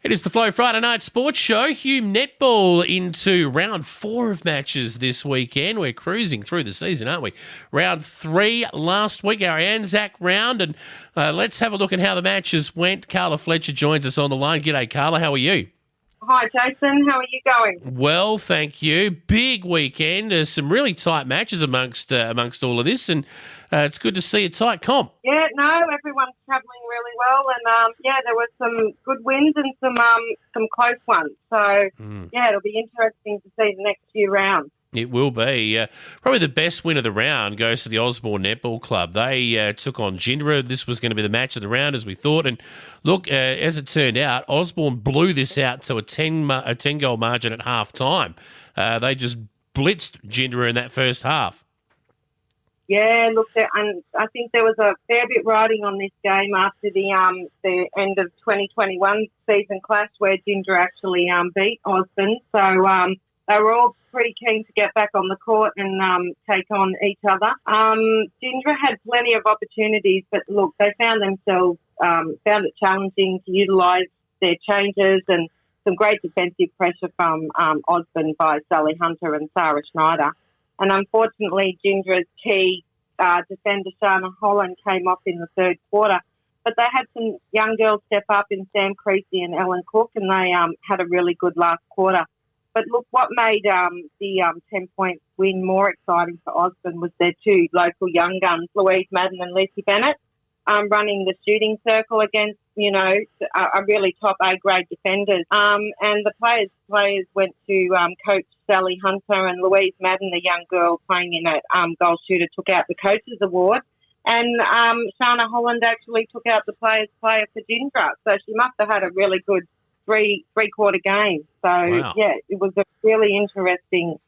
It is the Flow Friday Night Sports Show. Hume Netball into round 4 of matches this weekend. We're cruising through the season, aren't we? Round 3 last week, our Anzac round. And let's have a look at how the matches went. Carla Fletcher joins us on the line. G'day, Carla. How are you? Hi, Jason. How are you going? Well, thank you. Big weekend. There's some really tight matches amongst all of this, and it's good to see a tight comp. Yeah, no, everyone's travelling really well, and there were some good wins and some close ones. So, it'll be interesting to see the next few rounds. It will be. Probably the best win of the round goes to the Osborne Netball Club. They took on Jinder. This was going to be the match of the round, as we thought. And look, as it turned out, Osborne blew this out to a 10-goal margin at half-time. They just blitzed Jinder in that first half. Yeah, look, and I think there was a fair bit riding on this game after the end of 2021 season clash where Jinder actually beat Osborne. So they were all pretty keen to get back on the court and take on each other. Jinder had plenty of opportunities, but look, they found it challenging to utilise their changes and some great defensive pressure from Osborne by Sally Hunter and Sarah Schneider. And unfortunately, Jinder's key defender, Shana Howlong, came off in the third quarter. But they had some young girls step up in Sam Creasy and Ellen Cook, and they had a really good last quarter. But look, what made the 10-point win more exciting for Osborne was their two local young guns, Louise Madden and Lucy Bennett, running the shooting circle against, a really top A-grade defenders. And the players went to coach Sally Hunter, and Louise Madden, the young girl playing in at goal shooter, took out the coach's award. And Shana Holland actually took out the player's player for Jinder. So she must have had a really good three-quarter game. So, wow. Yeah, it was a really interesting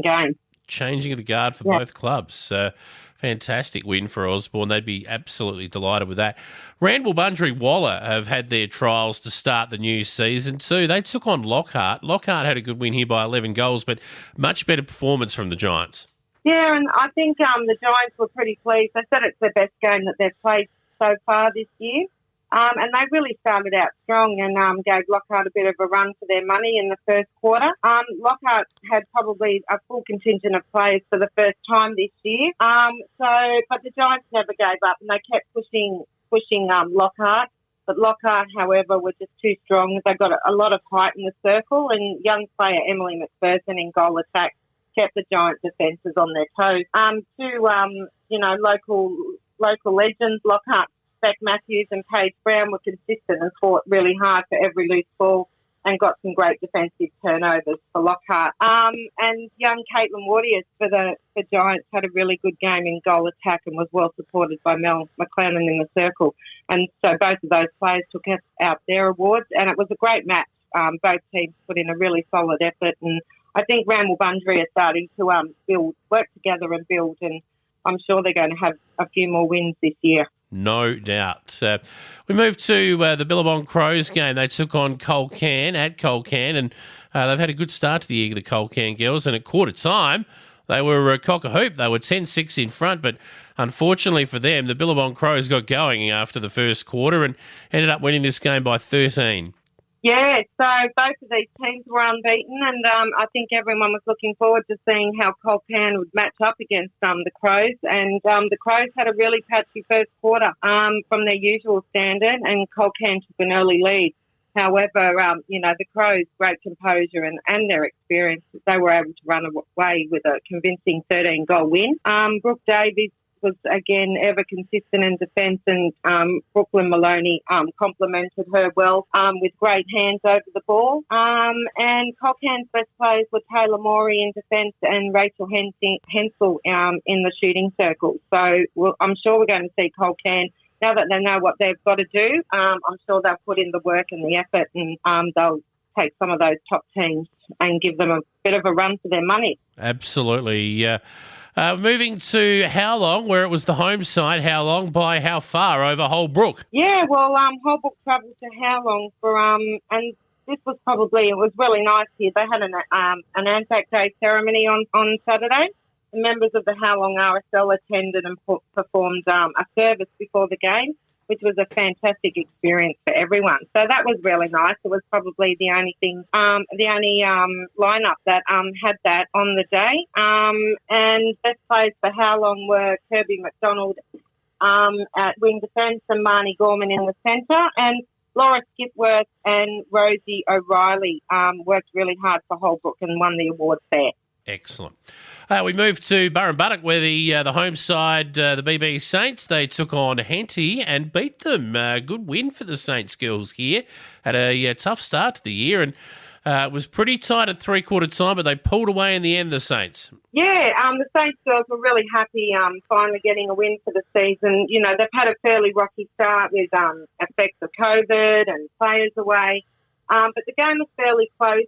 game. Changing of the guard for both clubs. Fantastic win for Osborne. They'd be absolutely delighted with that. Randall, Bundry, Waller have had their trials to start the new season too. They took on Lockhart. Lockhart had a good win here by 11 goals, but much better performance from the Giants. Yeah, and I think the Giants were pretty pleased. They said it's their best game that they've played so far this year. And they really started out strong and gave Lockhart a bit of a run for their money in the first quarter. Lockhart had probably a full contingent of players for the first time this year. But the Giants never gave up and they kept pushing Lockhart. But Lockhart, however, were just too strong. They got a lot of height in the circle, and young player Emily McPherson in goal attack kept the Giant defences on their toes. Local legends, Lockhart, Beck Matthews and Paige Brown were consistent and fought really hard for every loose ball and got some great defensive turnovers for Lockhart. And young Caitlin Wardius for Giants had a really good game in goal attack and was well supported by Mel McLennan in the circle. And so both of those players took out their awards, and it was a great match. Both teams put in a really solid effort, and I think Randall Bundry are starting to work together and build, and I'm sure they're going to have a few more wins this year. No doubt. We move to the Billabong Crows game. They took on Colcan at Colcan, and they've had a good start to the year, the Colcan girls. And at quarter time, they were cock-a-hoop. They were 10-6 in front, but unfortunately for them, the Billabong Crows got going after the first quarter and ended up winning this game by 13. Yeah, so both of these teams were unbeaten, and I think everyone was looking forward to seeing how Colcan would match up against the Crows. And the Crows had a really patchy first quarter from their usual standard, and Colcan took an early lead. However, the Crows' great composure and their experience, they were able to run away with a convincing 13-goal win. Brooke Davies was again ever consistent in defence, and Brooklyn Maloney complimented her well with great hands over the ball. And Colcan's best players were Taylor Morey in defence and Rachel Hensel in the shooting circle. So I'm sure we're going to see Colcan, now that they know what they've got to do, I'm sure they'll put in the work and the effort, and they'll take some of those top teams and give them a bit of a run for their money. Absolutely. Moving to Howlong, where it was the home side. Howlong by how far over Holbrook? Yeah, well, Holbrook travelled to Howlong for and this was it was really nice here. They had an Anzac Day ceremony on Saturday. The members of the Howlong RSL attended and performed a service before the game. which was a fantastic experience for everyone. So that was really nice. It was probably the only thing, lineup that had that on the day. And best players for Howlong were Kirby McDonald at wing defence and Marnie Gorman in the centre, and Laura Skipworth and Rosie O'Reilly worked really hard for Holbrook and won the awards there. Excellent. We moved to Burrumbuttock, where the home side, the BB Saints, they took on Henty and beat them. Good win for the Saints girls here. Had a tough start to the year, and it was pretty tight at three-quarter time, but they pulled away in the end, the Saints. Yeah, the Saints girls were really happy finally getting a win for the season. You know, they've had a fairly rocky start with effects of COVID and players away. But the game was fairly close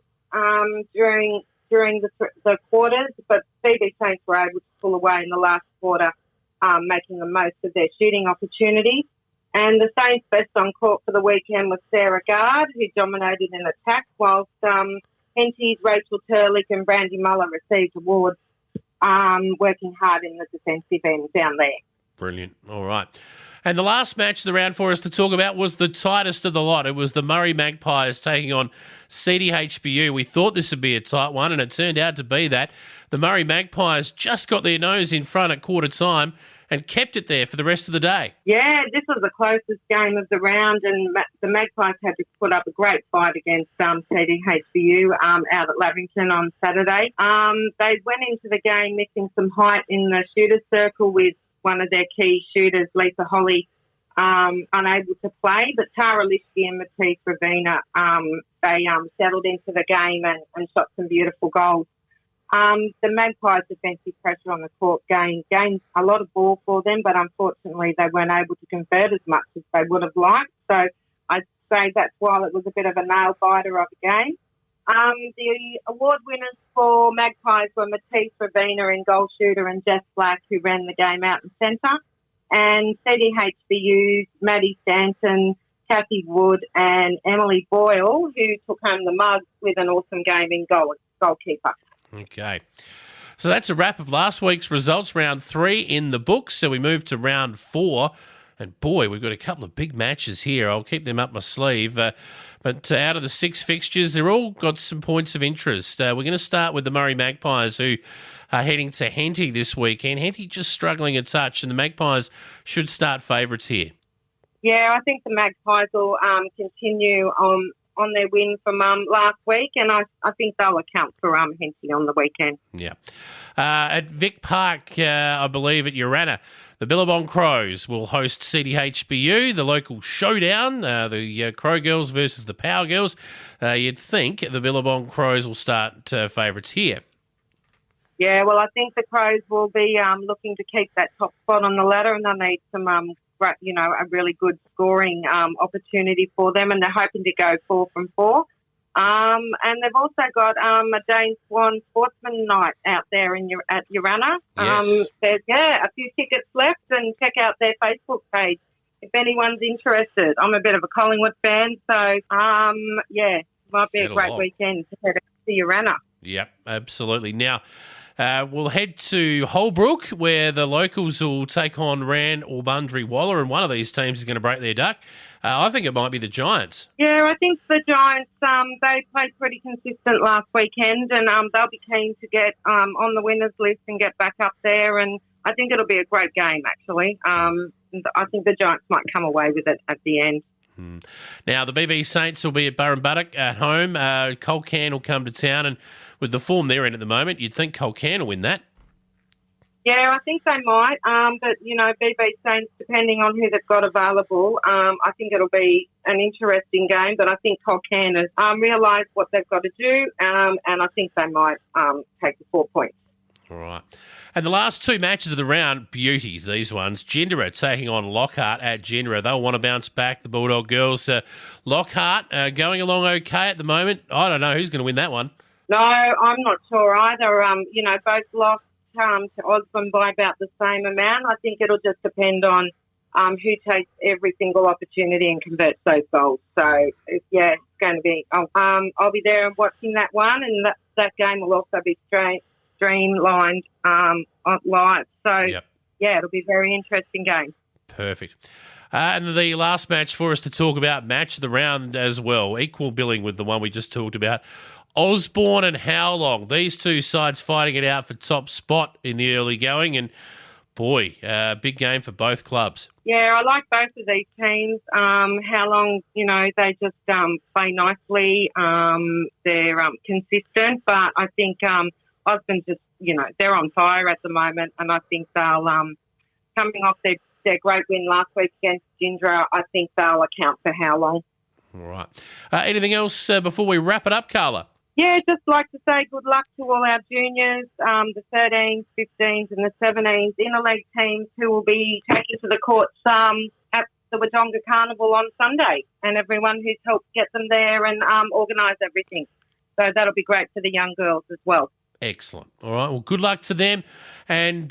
during the quarters, but BB Saints were able to pull away in the last quarter, making the most of their shooting opportunities. And the Saints' best on court for the weekend was Sarah Gard, who dominated in attack, whilst Henty's Rachel Turlick and Brandy Muller received awards, working hard in the defensive end down there. Brilliant. All right. And the last match of the round for us to talk about was the tightest of the lot. It was the Murray Magpies taking on CDHBU. We thought this would be a tight one, and it turned out to be that. The Murray Magpies just got their nose in front at quarter time and kept it there for the rest of the day. Yeah, this was the closest game of the round, and the Magpies had to put up a great fight against CDHBU out at Lavington on Saturday. They went into the game missing some height in the shooter's circle with one of their key shooters, Lisa Holly, unable to play, but Tara Lishke and Matisse Ravina, they settled into the game and shot some beautiful goals. The Magpies' defensive pressure on the court gained a lot of ball for them, but unfortunately they weren't able to convert as much as they would have liked. So I'd say that's why it was a bit of a nail-biter of a game. The award winners for Magpies were Matisse Ravina in goal shooter and Jess Black, who ran the game out in centre, and CDHBU's Maddie Stanton, Kathy Wood and Emily Boyle, who took home the mug with an awesome game in goalkeeper. Okay. So that's a wrap of last week's results, round 3 in the books. So we move to round 4. And boy, we've got a couple of big matches here. I'll keep them up my sleeve. But out of the 6 fixtures, they're all got some points of interest. We're going to start with the Murray Magpies, who are heading to Henty this weekend. Henty just struggling a touch, and the Magpies should start favourites here. Yeah, I think the Magpies will continue on their win from last week, and I think they'll account for Henty on the weekend. Yeah. At Vic Park, I believe at Urana, the Billabong Crows will host CDHBU, the local showdown, the Crow Girls versus the Power Girls. You'd think the Billabong Crows will start favourites here. Yeah, well, I think the Crows will be looking to keep that top spot on the ladder, and they'll need some, a really good scoring opportunity for them, and they're hoping to go 4 from 4. And they've also got a Dane Swan Sportsman Night out there at Urana. Yes. There's a few tickets left, and check out their Facebook page if anyone's interested. I'm a bit of a Collingwood fan, so might be a great weekend to head to Urana. Yep, absolutely. Now, we'll head to Holbrook, where the locals will take on Rand or Bundry Waller, and one of these teams is going to break their duck. I think it might be the Giants. Yeah, I think the Giants, they played pretty consistent last weekend, and they'll be keen to get on the winners list and get back up there, and I think it'll be a great game, actually. I think the Giants might come away with it at the end. Now, the BB Saints will be at Burrumbuttock at home. Colcan will come to town, and with the form they're in at the moment, you'd think Colcan will win that. Yeah, I think they might. But, BB Saints, depending on who they've got available, I think it'll be an interesting game. But I think Colcan has realised what they've got to do, and I think they might take the 4 points. All right. And the last 2 matches of the round, beauties, these ones. Jinder taking on Lockhart at Jinder. They'll want to bounce back, the Bulldog girls. Lockhart going along okay at the moment. I don't know who's going to win that one. No, I'm not sure either. Both lost to Osborne by about the same amount. I think it'll just depend on who takes every single opportunity and converts those goals. So, it's going to be... I'll be there and watching that one, and that game will also be streamlined live. So, it'll be a very interesting game. Perfect. And the last match for us to talk about, match of the round as well, equal billing with the one we just talked about. Osborne and Howlong, these two sides fighting it out for top spot in the early going. And, boy, big game for both clubs. Yeah, I like both of these teams. Howlong, they just play nicely. They're consistent, but I think Osborne just, they're on fire at the moment, and I think they'll, coming off their great win last week against Jinder, I think they'll account for Howlong. All right. Anything else before we wrap it up, Carla? Yeah, just like to say good luck to all our juniors, the 13s, 15s and the 17s interleague teams who will be taken to the courts at the Wodonga Carnival on Sunday, and everyone who's helped get them there and organise everything. So that'll be great for the young girls as well. Excellent. All right, well, good luck to them. And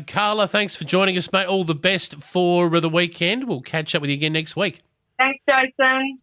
Carla, thanks for joining us, mate. All the best for the weekend. We'll catch up with you again next week. Thanks, Jason.